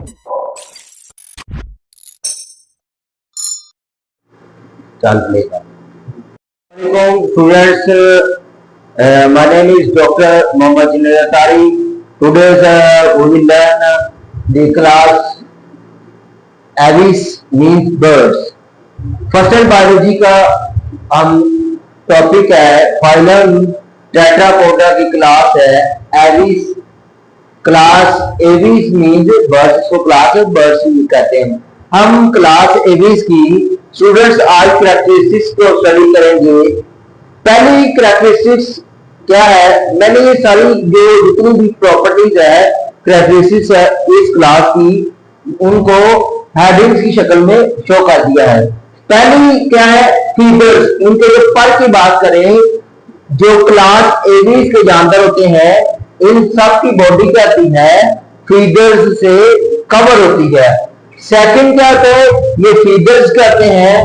Students, my name is Dr. Mohammad Junaid Atari. Today we will learn the class Aves means birds. First and biology का हम topic है phylum Tetrapoda की class है Aves. Class Aves means birds को class of birds कहते हैं। हम class Aves की स्टूडेंट्स आज कैरेक्टरिस्टिक्स को स्टडी करेंगे। पहली कैरेक्टरिस्टिक्स क्या है, मैंने ये सारी जो जितनी भी प्रॉपर्टीज है कैरेक्टरिस्टिक्स है इस क्लास की उनको हेडिंग्स की शक्ल में शो कर दिया है। पहली क्या है, फीडर्स। इनके जो पर की बात करें, जो क्लास एविस के जानवर होते हैं इन सब की बॉडी क्या होती है, फीडर्स से कवर होती है। सेकंड क्या होता है, ये फीडर्स कहते हैं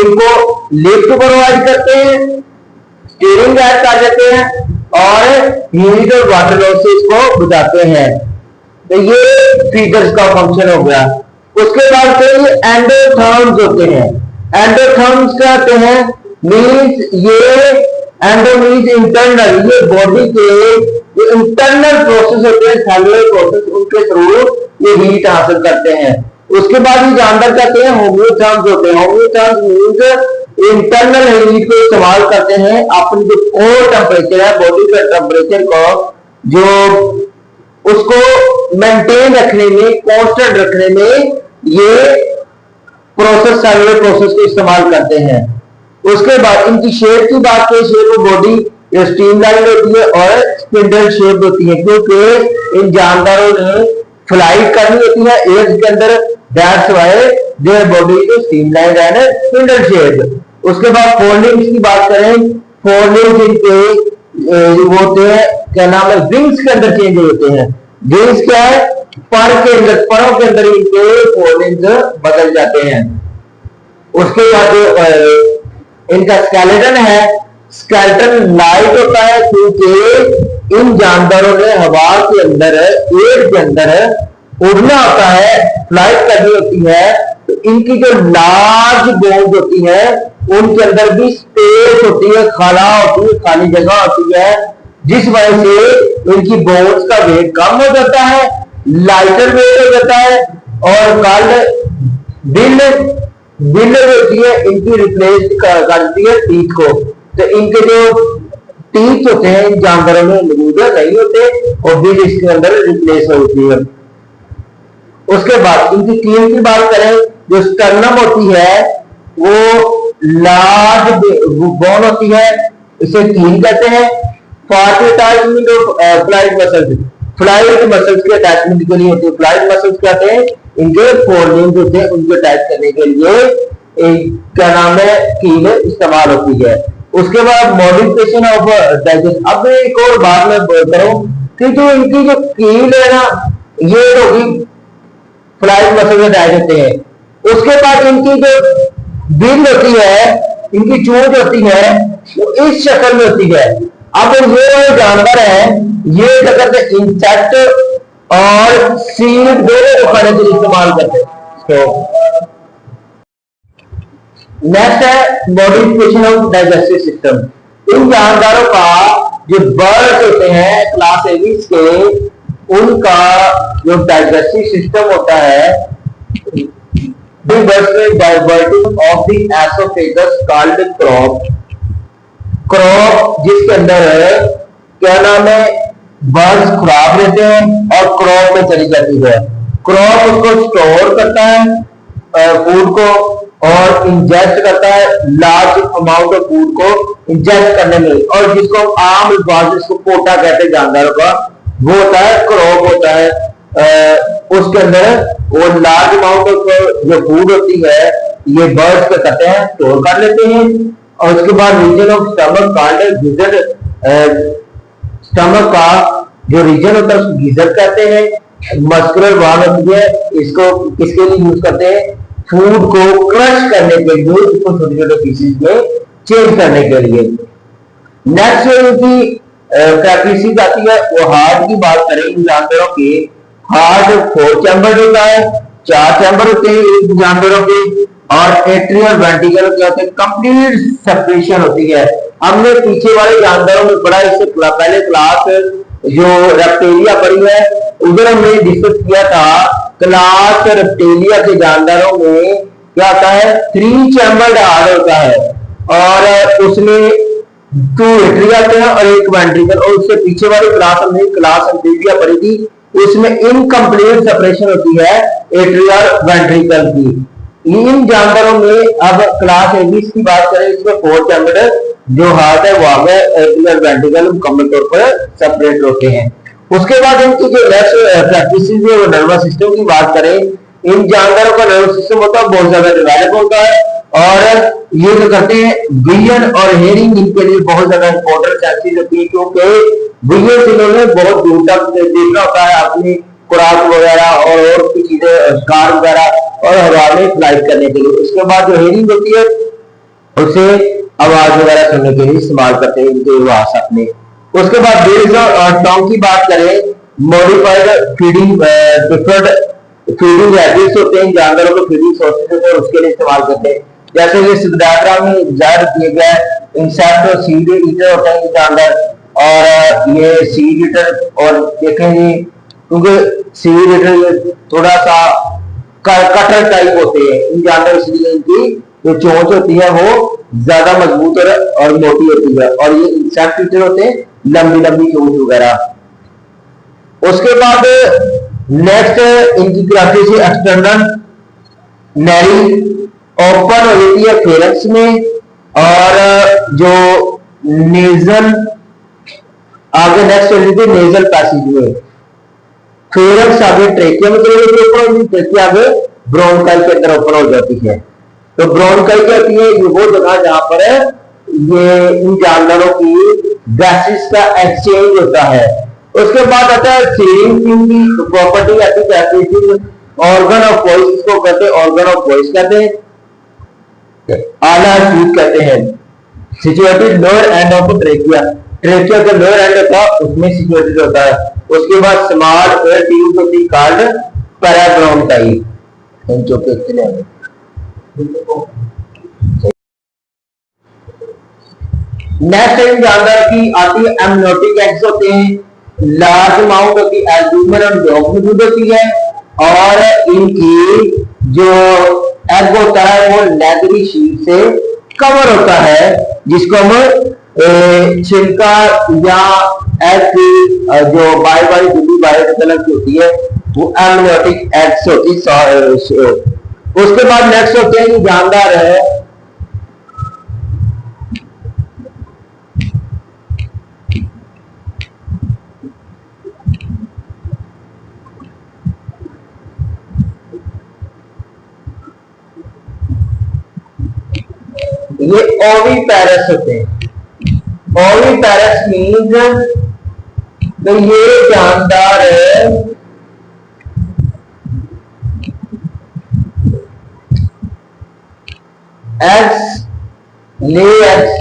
इनको लिफ्ट प्रोवाइड करते हैं, स्टीयरिंग गाइड कर देते हैं और ह्यूमिड और वाटर लॉस से इसको बुझाते हैं। तो ये फीडर्स का फंक्शन हो गया। उसके बाद फिर एंडोथर्म्स होते हैं। एंडोथर्म्स क्या होते हैं, मींस ये एंडो मींस इंटरनल, ये बॉडी के जो इंटरनल प्रोसेस होते हैं सेलुलर प्रोसेस, उनके थ्रू ये हीट हासिल करते हैं। उसके बाद ये जानवर कहते हैं होम्योथर्म्स होते हैं। होम्योथर्म्स मींस इंटरनल हीट को इस्तेमाल करते हैं अपनी जो कोर टेम्परेचर है बॉडी का टेम्परेचर को जो उसको मेंटेन रखने में, कांस्टेंट रखने में ये प्रोसेस सेलुलर प्रोसेस को इस्तेमाल करते हैं। उसके बाद इनकी शेप की बात करें, शेप ऑफ बॉडी स्ट्रीमलाइन होती है और स्पिंडल शेप होती है, क्योंकि इन जानवरों ने फ्लाइट करनी होती है एयर के अंदर, that's why their body is streamline and spindle shape. उसके बाद फोरलिम्स की बात करें, फोरलिम्स इनके होते हैं क्या नाम है, विंग्स के अंदर चेंज होते हैं। विंग्स क्या है, पर के अंदर, परों के अंदर इनके फोरलिम्स बदल जाते हैं। उसके बाद इनका स्केलेटन है, स्केलेटन लाइट होता है क्योंकि इन जानवरों ने हवा के अंदर, एयर के अंदर उड़ना होता है, फ्लाइट करनी होती है। तो इनकी जो लार्ज बोन्स होती है उनके अंदर भी स्पेस होती है, खाला होती है, खाली जगह होती है, जिस वजह से इनकी बोन्स का वेट कम हो जाता है, लाइटर वेट हो जाता है। और कल बिल होती है इनकी रिप्लेस करती है टीथ को। तो इनके जो टीथ होते हैं इन जानवरों में मौजूद नहीं होते और बिल इसके अंदर रिप्लेस होती है। उसके बाद इनकी कील की बात करें, जो स्टर्नम होती है वो लार्ज बोन होती है, इसे कील कहते हैं। Attachment of flight muscles, flight muscles के अटैचमेंट के लिए होती है। फ्लाइट मसल्स कहते हैं इनके फोरलिम्स होते हैं, उनको अटैच करने के लिए क्या नाम है, कील इस्तेमाल होती है। उसके बाद मॉडिफिकेशन ऑफ डाइजेशन। अब एक और बात मैं बोलता हूँ कि जो इनकी जो कील है ना, ये होगी फ्लाइट मसल में अटैच होते हैं। उसके बाद इनकी जो बिल होती है, इनकी चोंच होती है, वो इस शक्ल में होती है। अब ये जानवर है, ये क्या करते हैं, इंसेक्ट और सीड दोनों को खाने के लिए इस्तेमाल करते हैं। तो नेक्स्ट है मॉडिफिकेशन ऑफ डाइजेस्टिव सिस्टम। इन जानवरों का जो बर्ड्स होते हैं क्लास एविस के, उनका जो डाइजेस्टिव सिस्टम होता है, diverting of the oesophagus called crop. Crop जिसके अंदर क्या नाम है, बर्ड्स खुराक लेते हैं और क्रॉप में चली जाती है। क्रॉप उसको स्टोर करता है फूड को और इंजेक्ट करता है लार्ज अमाउंट ऑफ फूड को इंजेक्ट करने में, और जिसको आम अल्फाज जिसको पोटा कहते हैं जानवरों का, वो होता है क्रॉप होता है। उसके अंदर वो लार्ज अमाउंट ऑफ जो फूड होती है ये बर्ड्स क्या करते हैं, स्टोर कर लेते हैं। और उसके बाद रीजन ऑफ स्टमक कॉल्ड गिजर, स्टमक का जो रीजन होता है उसको गिजर कहते हैं। मस्कुलर वाल होती है, इसको किसके लिए यूज करते हैं, फूड को क्रश करने के लिए, उसको छोटे छोटे पीसेस में चेंज करने के लिए। नेक्स्ट की कैरेक्टरिस्टिक आती है वो हार्ट की बात करें इन जानवरों की, हार्ट 4 चैम्बर होता है, 4 चैम्बर होते हैं एक जानवरों के। और एट्रियल वेंट्रिकल क्या होते हैं, कंप्लीट सेपरेशन होती है। हमने पीछे वाले जानवरों में पढ़ा, इससे पहले क्लास जो रेप्टेलिया पढ़ी है उधर हमने डिस्कस किया था। क्लास रेप्टेलिया के जानवरों में क्या होता है, 3 चैम्बर्ड हार्ट होता है और उसमें 2 एट्रिया होते हैं और एक वेंट्रिकल। और उससे पीछे वाली क्लास हमने क्लास एम्फीबिया पढ़ी थी, उसमें इनकम्प्लीट सेपरेशन होती है एट्रिया और वेंट्रिकल की। इन जानवरों में अब क्लास एबीस की बात करें, इसमें 4 चैम्बर्ड जो हार्ट है वो आगे एट्रियल वेंट्रिकल मुकम्मल तौर पर सेपरेट होते हैं। उसके बाद इनकी जो नेक्स्ट प्रैक्टिस है वो नर्वस सिस्टम की बात करें। इन जानवरों का नर्वस सिस्टम होता है बहुत ज्यादा डेवलप होता है और ये जो करते हैं विजन और हेयरिंग इनके लिए बहुत ज्यादा इंपॉर्टेंट सेंसेस होती है, क्योंकि विजन इन्होंने बहुत दूर तक देखना होता है अपनी खुराक वगैरह और भी चीजें कार वगैरह और हवा में फ्लाइट करने के लिए। उसके बाद जो हेयरिंग होती है उसे आवाज वगैरह सुनने के लिए इस्तेमाल करते हैं इनके वास अपने। उसके बाद बेल्स और टोंग की बात करें, modified feeding different feeding habits होते हैं जानवरों के, फीडिंग सोर्सेज होते हैं उसके लिए इस्तेमाल करते हैं। जैसे इस डायग्राम में जाहिर किए गए इंसेक्ट और सीड ईटर होते हैं जानवर, और ये सीड ईटर और देखेंगे क्योंकि सीड ईटर थोड़ा सा कटर टाइप होते हैं इन जानवर, इसलिए इनकी जो चोंच होती है वो ज्यादा मजबूत और मोटी होती है, और ये इंसेक्ट ईटर होते हैं लंबी लंबी चोंच वगैरह। उसके बाद नेक्स्ट इनकी ग्राफी से एक्सटर्नल नैरी ओपन हो जाती है फेरक्स में, और जो नेजल आगे नेक्स्ट हो जाती है नेजल पैसेज में। फेरक्स आगे ट्रेकिया में चले जाती है ऊपर, और ट्रेकिया आगे ब्रोंकाई के अंदर ओपन हो जाती है। तो ब्रोंकाई कहती है ये वो जगह जहां पर ये इन जानवरों की गैसेस का एक्सचेंज होता है। उसके बाद आता है सेविंग की प्रॉपर्टी आती है, ऑर्गन ऑफ वॉइस इसको कहते हैं, ऑर्गन ऑफ वॉइस कहते हैं, आला ट्यूब कहते हैं। Situated lower end of trachea, trachea का लोअर एंड होता है उसमें सिचुएटेड होता है। उसके बाद स्मॉल एयर ट्यूब होती है कॉल्ड पैराब्रोंकाई। नेक्स्ट इन जानवर की आती है एमनियोटिक एग्स होते हैं, large amount of the albumin और डॉग मौजूद होती है, और इनकी जो एग होता है वो लेदरी शीट से कवर होता है, जिसको हम छिलका या एग की जो बाई बाई दूसरी बाई कलर की होती है वो एमनियोटिक एग्स होती है। उसके बाद नेक्स्ट होते हैं जानदार है ये ओवी पैरस होते हैं। ओवी पैरस मीन्स तो ये जानदार है एग्स ले एग्स,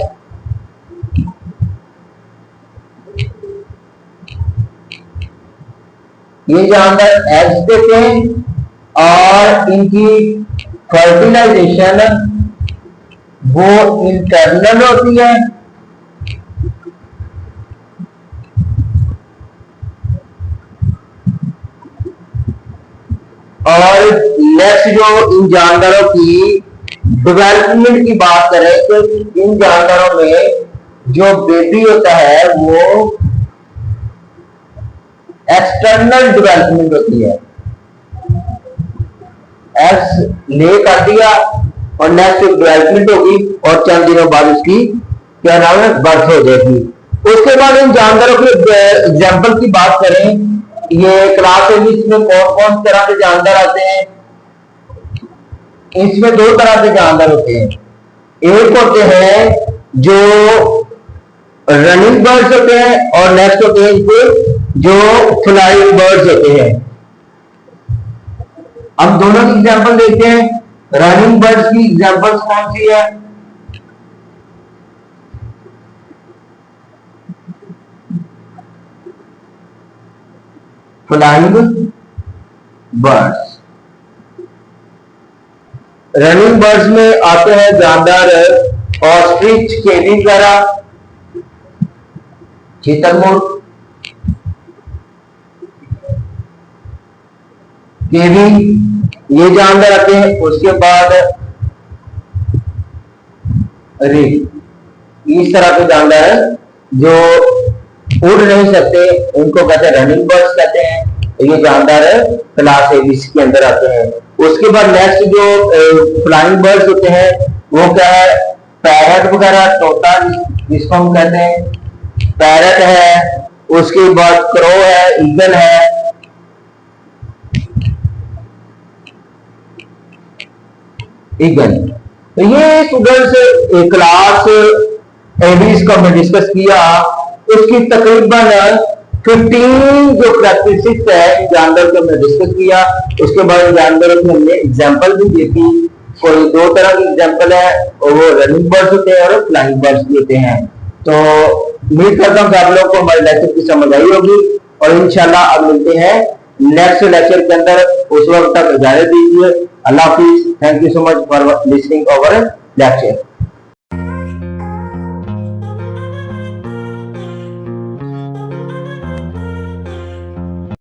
ये जानदार एग्स देते हैं और इनकी फर्टिलाइजेशन वो इंटरनल होती है, और नेक्स्ट जो इन जानवरों की डेवलपमेंट की बात करें तो इन जानवरों में जो बेबी होता है वो एक्सटर्नल डेवलपमेंट होती है। एक्स ले कर दिया और नेक्स्ट डेवलपमेंट होगी और चंद दिनों बाद उसकी क्या नाम है बर्थ हो जाएगी। उसके बाद इन जानवरों के एग्जाम्पल की बात करें, ये क्लास में कौन कौन तरह के जानवर आते हैं, इसमें 2 तरह के जानवर होते हैं। एक होते हैं जो रनिंग बर्ड्स होते हैं और नेक्स्ट होते हैं इनके जो फ्लाइंग बर्ड्स होते हैं। अब दोनों की एग्जांपल देखते हैं। रनिंग बर्ड्स की एग्जांपल्स कौन सी है, फ्लाइंग बर्ड्स। रनिंग बर्ड्स में आते हैं जानदार ऑस्ट्रिच, केवी वगैरह, चीतलमुर्ग, केवी, ये जानदार आते हैं। उसके बाद इस तरह के जानदार है जो उड़ नहीं सकते, उनको कहते हैं रनिंग बर्ड्स कहते हैं। ये जानदार है क्लास एबीसी के अंदर आते हैं। उसके बाद नेक्स्ट जो फ्लाइंग बर्ड्स होते हैं वो क्या है, पैरट वगैरह, तोता जिसको हम कहते हैं, पैरट है। उसके बाद क्रो है, ईगल है। ईगल, तो ये स्टूडेंट्स क्लास एबीसी का हमने डिस्कस किया। उसकी तकरीबन 15 जो प्रैक्टिसिस है जानवर को हमने डिस्कस किया। उसके बाद जानवरों की हमने एग्जांपल भी देखी। कोई दो तरह की एग्जांपल है, और वो रनिंग बर्ड्स होते हैं और फ्लाइंग बर्ड्स भी होते हैं। तो उम्मीद करता हूँ कि आप लोगों को हमारे लेक्चर की समझ आई होगी, और इंशाल्लाह अब मिलते हैं नेक्स्ट लेक्चर के अंदर। उस वक्त तक इजाजत दीजिए। अल्लाह हाफिज। Thank you so much for listening our lecture.